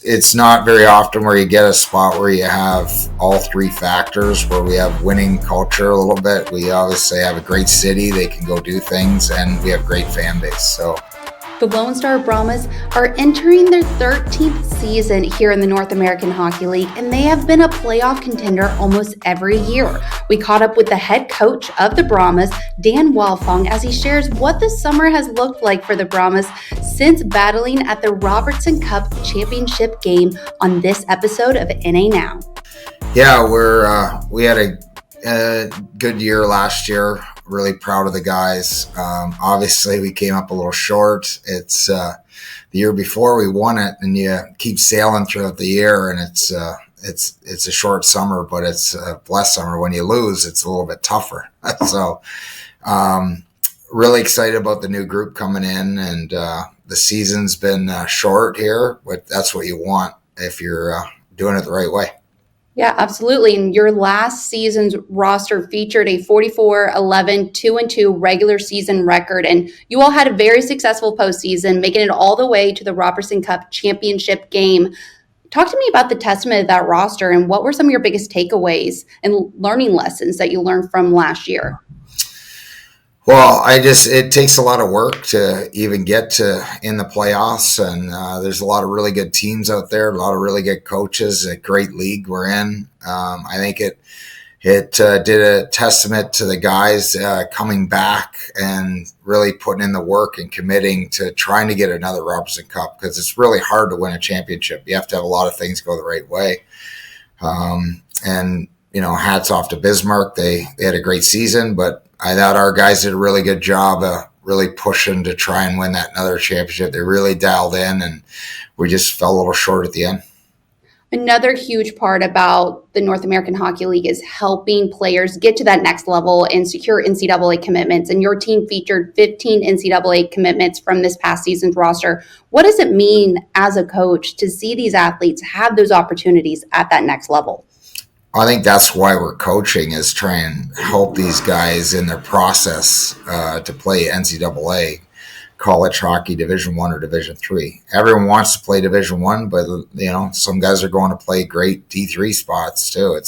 It's not very often where you get a spot where you have all three factors, where we have winning culture a little bit. We obviously have a great city, they can go do things, and we have great fan base. So the Lone Star Brahmas are entering their 13th season here in the North American Hockey League, and they have been a playoff contender almost every year. We caught up with the head coach of the Brahmas, Dan Wildfong, as he shares what the summer has looked like for the Brahmas since battling at the Robertson Cup championship game on this episode of NAHL. Yeah, we had a good year last year. Really proud of the guys. Obviously, we came up a little short. It's the year before we won it, and you keep sailing throughout the year, and it's a short summer, but it's a blessed summer. When you lose, it's a little bit tougher. So, really excited about the new group coming in, and the season's been short here, but that's what you want if you're doing it the right way. Yeah, absolutely. And your last season's roster featured a 44-11, 2-2 regular season record. And you all had a very successful postseason, making it all the way to the Robertson Cup championship game. Talk to me about the testament of that roster and what were some of your biggest takeaways and learning lessons that you learned from last year? Well, it takes a lot of work to even get to in the playoffs, and there's a lot of really good teams out there, a lot of really good coaches, a great league we're in. I think it did a testament to the guys coming back and really putting in the work and committing to trying to get another Robertson Cup, because it's really hard to win a championship. You have to have a lot of things go the right way. And, hats off to Bismarck. They had a great season, but I thought our guys did a really good job of really pushing to try and win that another championship. They really dialed in, and we just fell a little short at the end. Another huge part about the North American Hockey League is helping players get to that next level and secure NCAA commitments. And your team featured 15 NCAA commitments from this past season's roster. What does it mean as a coach to see these athletes have those opportunities at that next level? I think that's why we're coaching, is try and help these guys in their process to play NCAA, college hockey, Division I or Division III. Everyone wants to play Division I, but some guys are going to play great D3 spots too.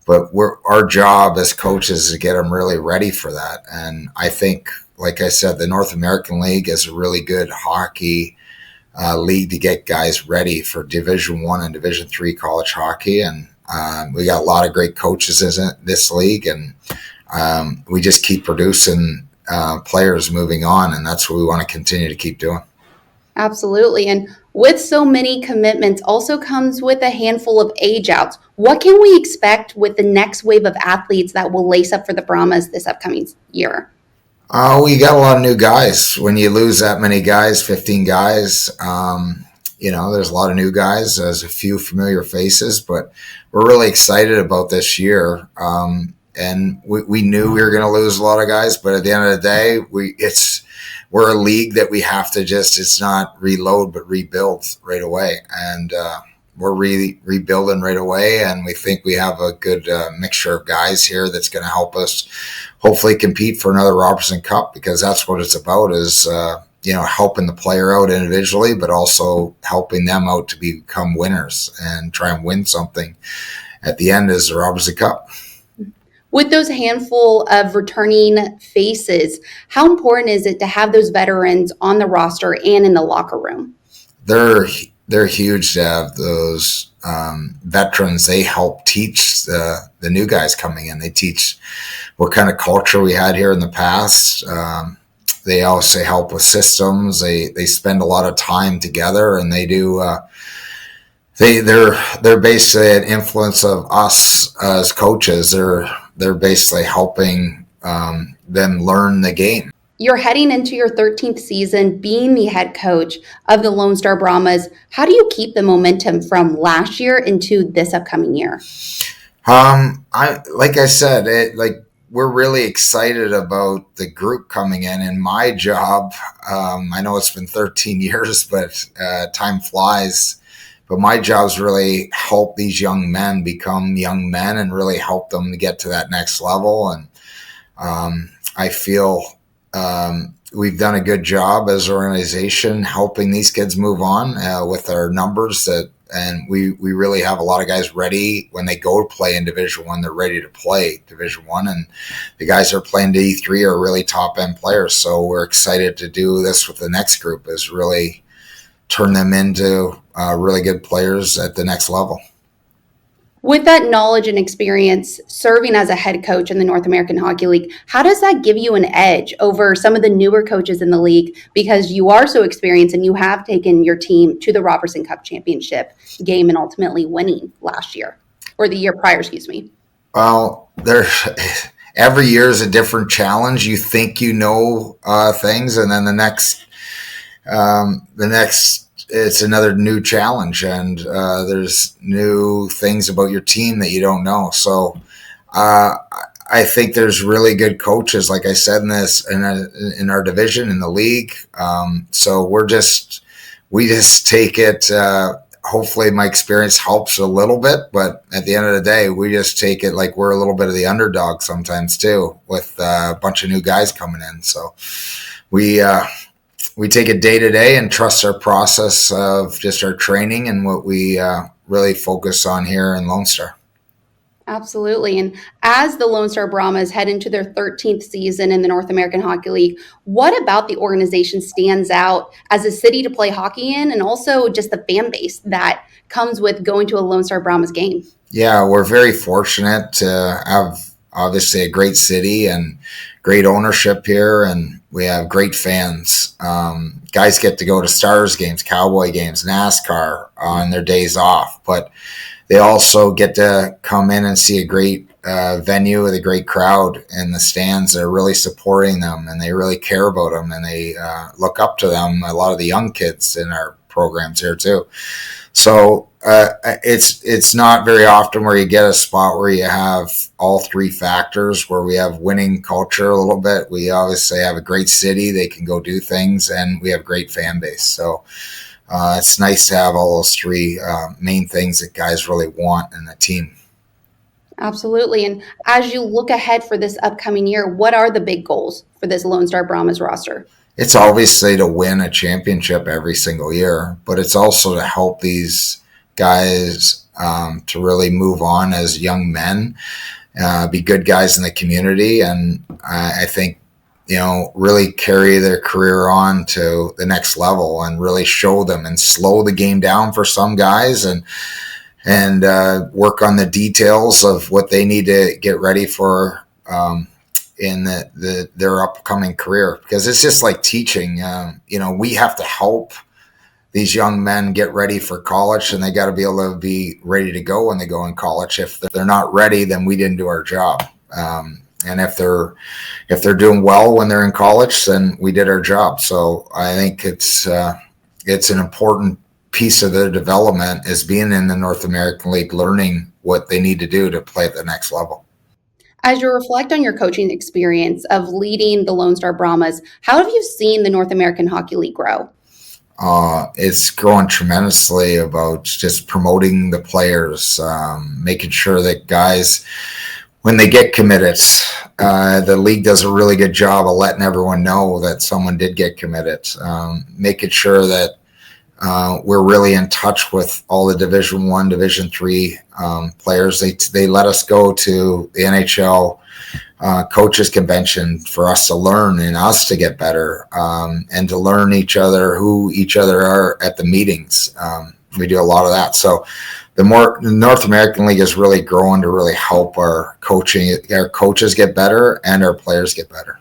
But our job as coaches is to get them really ready for that. And I think, like I said, the North American League is a really good hockey league to get guys ready for Division I and Division III college hockey. And we got a lot of great coaches in this league, and we just keep producing players moving on, and that's what we want to continue to keep doing. Absolutely. And with so many commitments also comes with a handful of age outs. What can we expect with the next wave of athletes that will lace up for the Brahmas this upcoming year? We got a lot of new guys. When you lose that many guys, 15 guys, there's a lot of new guys. There's a few familiar faces, but we're really excited about this year. And we knew we were going to lose a lot of guys, but at the end of the day, we're a league that we have to it's not reload, but rebuild right away. And we're really rebuilding right away. And we think we have a good mixture of guys here that's going to help us hopefully compete for another Robertson Cup, because that's what it's about, is helping the player out individually, but also helping them out to become winners and try and win something at the end is the Robertson Cup. With those handful of returning faces, how important is it to have those veterans on the roster and in the locker room? They're huge to have those veterans. They help teach the new guys coming in. They teach what kind of culture we had here in the past. They also help with systems. They spend a lot of time together, and they do. They're basically an influence of us as coaches. They're basically helping them learn the game. You're heading into your 13th season being the head coach of the Lone Star Brahmas. How do you keep the momentum from last year into this upcoming year? Like I said, we're really excited about the group coming in, and my job, I know it's been 13 years, but time flies. But my job is really help these young men become young men and really help them to get to that next level. And I feel we've done a good job as an organization helping these kids move on with our numbers and we really have a lot of guys ready when they go to play in Division One. They're ready to play Division One, and the guys that are playing D3 are really top end players. So we're excited to do this with the next group, is really turn them into really good players at the next level. With that knowledge and experience serving as a head coach in the North American Hockey League, how does that give you an edge over some of the newer coaches in the league, because you are so experienced and you have taken your team to the Robertson Cup championship game and ultimately winning last year, or the year prior, excuse me? Well, every year is a different challenge. You think you know things, and then the next it's another new challenge, and there's new things about your team that you don't know. So I think there's really good coaches, like I said, in our division in the league. So we just take it. Hopefully my experience helps a little bit, but at the end of the day, we just take it like we're a little bit of the underdog sometimes too, with a bunch of new guys coming in. So we take it day to day and trust our process of just our training and what we really focus on here in Lone Star. Absolutely. And as the Lone Star Brahmas head into their 13th season in the North American Hockey League, what about the organization stands out as a city to play hockey in, and also just the fan base that comes with going to a Lone Star Brahmas game? Yeah, we're very fortunate to have obviously a great city and great ownership here, and we have great fans. Guys get to go to Stars games, Cowboy games, NASCAR on their days off, but they also get to come in and see a great venue with a great crowd in the stands. They're really supporting them, and they really care about them, and they look up to them. A lot of the young kids in our programs here too. So it's not very often where you get a spot where you have all three factors, where we have winning culture a little bit. We obviously have a great city, they can go do things, and we have great fan base. So it's nice to have all those three main things that guys really want in the team. Absolutely. And as you look ahead for this upcoming year, what are the big goals for this Lone Star Brahmas roster? It's obviously to win a championship every single year, but it's also to help these guys to really move on as young men, be good guys in the community, and I think, really carry their career on to the next level and really show them and slow the game down for some guys, and work on the details of what they need to get ready for in their upcoming career, because it's just like teaching. We have to help these young men get ready for college, and they got to be able to be ready to go when they go in college. If they're not ready, then we didn't do our job. And if they're doing well when they're in college, then we did our job. So I think it's an important piece of their development is being in the North American League, learning what they need to do to play at the next level. As you reflect on your coaching experience of leading the Lone Star Brahmas, how have you seen the North American Hockey League grow? It's growing tremendously about just promoting the players, making sure that guys, when they get committed, the league does a really good job of letting everyone know that someone did get committed, making sure that we're really in touch with all the Division One, Division Three players. They let us go to the NHL coaches convention for us to learn and us to get better, and to learn who each other are at the meetings. We do a lot of that. So the North American League is really growing to really help our coaches get better and our players get better.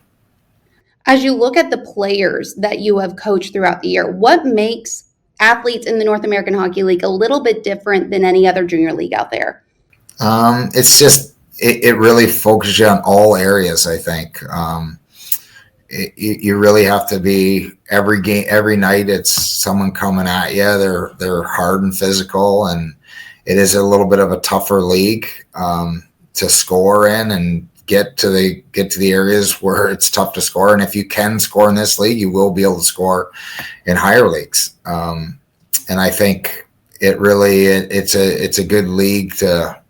As you look at the players that you have coached throughout the year, what makes athletes in the North American Hockey League a little bit different than any other junior league out there? It's just it really focuses you on all areas. I think you really have to be every game, every night. It's someone coming at you. They're hard and physical, and it is a little bit of a tougher league to score in and get to the areas where it's tough to score. And if you can score in this league, you will be able to score in higher leagues. And I think it's a good league to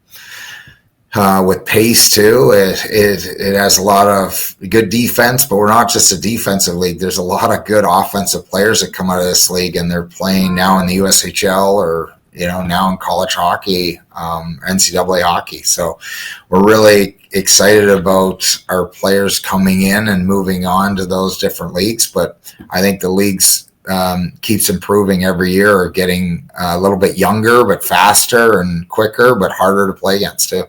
with pace too. It has a lot of good defense, but we're not just a defensive league. There's a lot of good offensive players that come out of this league, and they're playing now in the USHL or now in college hockey, NCAA hockey. So we're really excited about our players coming in and moving on to those different leagues. But I think the leagues keeps improving every year, or getting a little bit younger, but faster and quicker, but harder to play against too.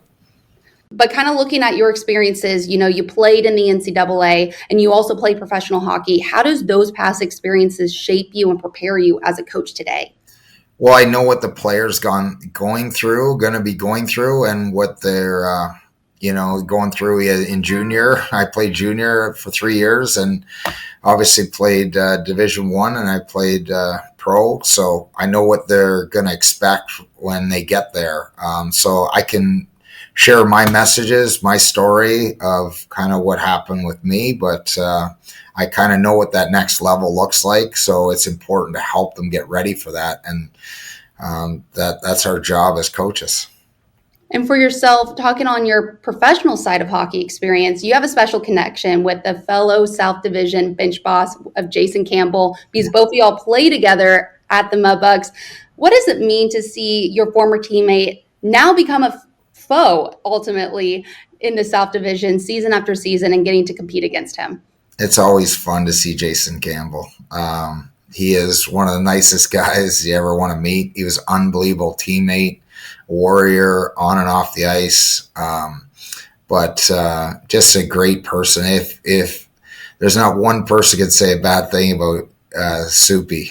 But kind of looking at your experiences, you played in the NCAA and you also play professional hockey. How does those past experiences shape you and prepare you as a coach today? Well, I know what the players going to be going through, and what they're going through in junior. I played junior for 3 years, and obviously played Division One, and I played pro. So I know what they're going to expect when they get there. So I can share my messages, my story of kind of what happened with me, but I kind of know what that next level looks like. So it's important to help them get ready for that, and that's our job as coaches. And for yourself, talking on your professional side of hockey experience, you have a special connection with the fellow South Division bench boss of Jason Campbell, because both of y'all play together at the Mudbugs. What does it mean to see your former teammate now become a foe, ultimately, in the South Division season after season, and getting to compete against him? It's always fun to see Jason Campbell. He is one of the nicest guys you ever want to meet. He was an unbelievable teammate, warrior on and off the ice, but just a great person. If there's not one person could say a bad thing about Soupy,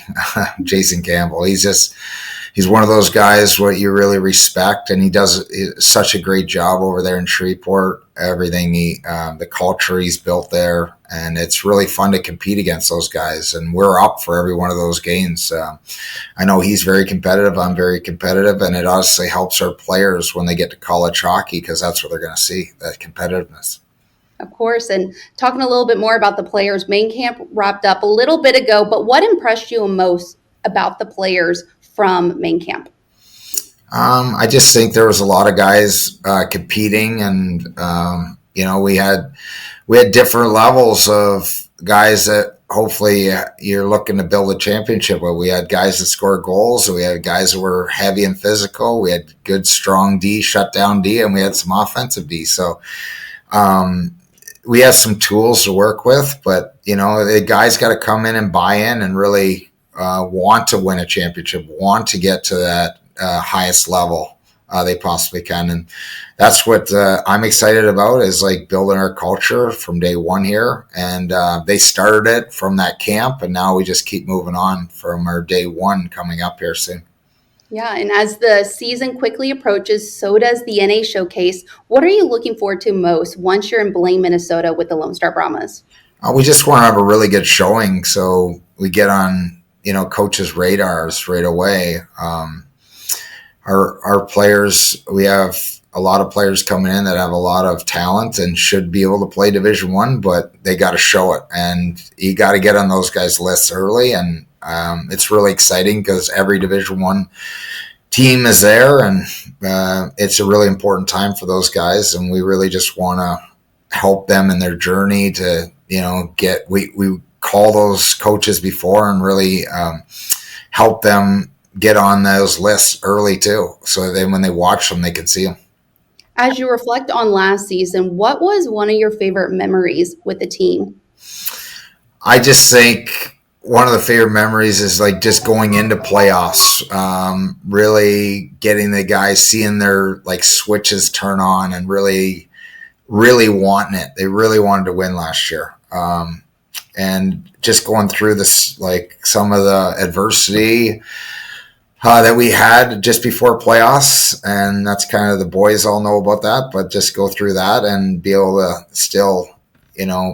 Jason Campbell, he's one of those guys what you really respect, and he does such a great job over there in Shreveport. Everything the culture he's built there, and it's really fun to compete against those guys, and we're up for every one of those games. I know he's very competitive, I'm very competitive, and it obviously helps our players when they get to college hockey, because that's what they're going to see, that competitiveness. Of course. And talking a little bit more about the players, main camp wrapped up a little bit ago, but what impressed you most about the players from main camp? I just think there was a lot of guys competing, and we had different levels of guys that hopefully you're looking to build a championship with. We had guys that scored goals, we had guys that were heavy and physical, we had good strong D, shutdown D, and we had some offensive D. So we have some tools to work with, but the guys got to come in and buy in and really want to win a championship, want to get to that highest level they possibly can. And that's what I'm excited about, is like building our culture from day one here. And they started it from that camp, and now we just keep moving on from our day one coming up here soon. Yeah, and as the season quickly approaches, so does the NA Showcase. What are you looking forward to most once you're in Blaine, Minnesota with the Lone Star Brahmas? We just want to have a really good showing, so we get on coaches' radars right away. Our players, we have a lot of players coming in that have a lot of talent and should be able to play Division One, but they got to show it, and you got to get on those guys' lists early. And it's really exciting because every Division One team is there, and it's a really important time for those guys. And we really just want to help them in their journey to get. We call those coaches before and really help them get on those lists early too, so then when they watch them, they can see them. As you reflect on last season, what was one of your favorite memories with the team? I just think one of the favorite memories is like just going into playoffs, really getting the guys, seeing their like switches turn on, and really wanting it. They really wanted to win last year. And just going through this, like some of the adversity that we had just before playoffs, and that's kind of, the boys all know about that, but just go through that and be able to still,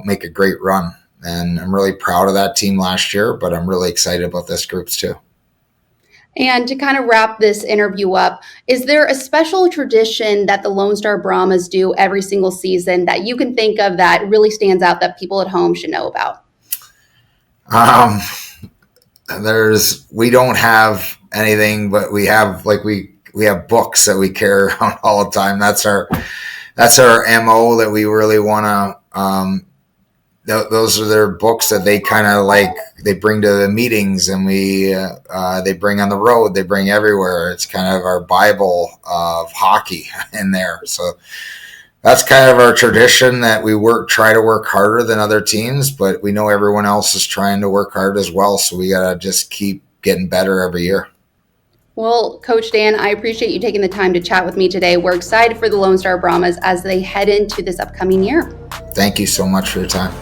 make a great run. And I'm really proud of that team last year, but I'm really excited about this groups too. And to kind of wrap this interview up, is there a special tradition that the Lone Star Brahmas do every single season that you can think of that really stands out that people at home should know about? We don't have anything, but we have, like, we we have books that we carry around all the time. That's our MO that we really want to. Those are their books that they kind of like. They bring to the meetings, and they bring on the road. They bring everywhere. It's kind of our Bible of hockey in there. So that's kind of our tradition, that we try to work harder than other teams, but we know everyone else is trying to work hard as well. So we got to just keep getting better every year. Well, Coach Dan, I appreciate you taking the time to chat with me today. We're excited for the Lone Star Brahmas as they head into this upcoming year. Thank you so much for your time.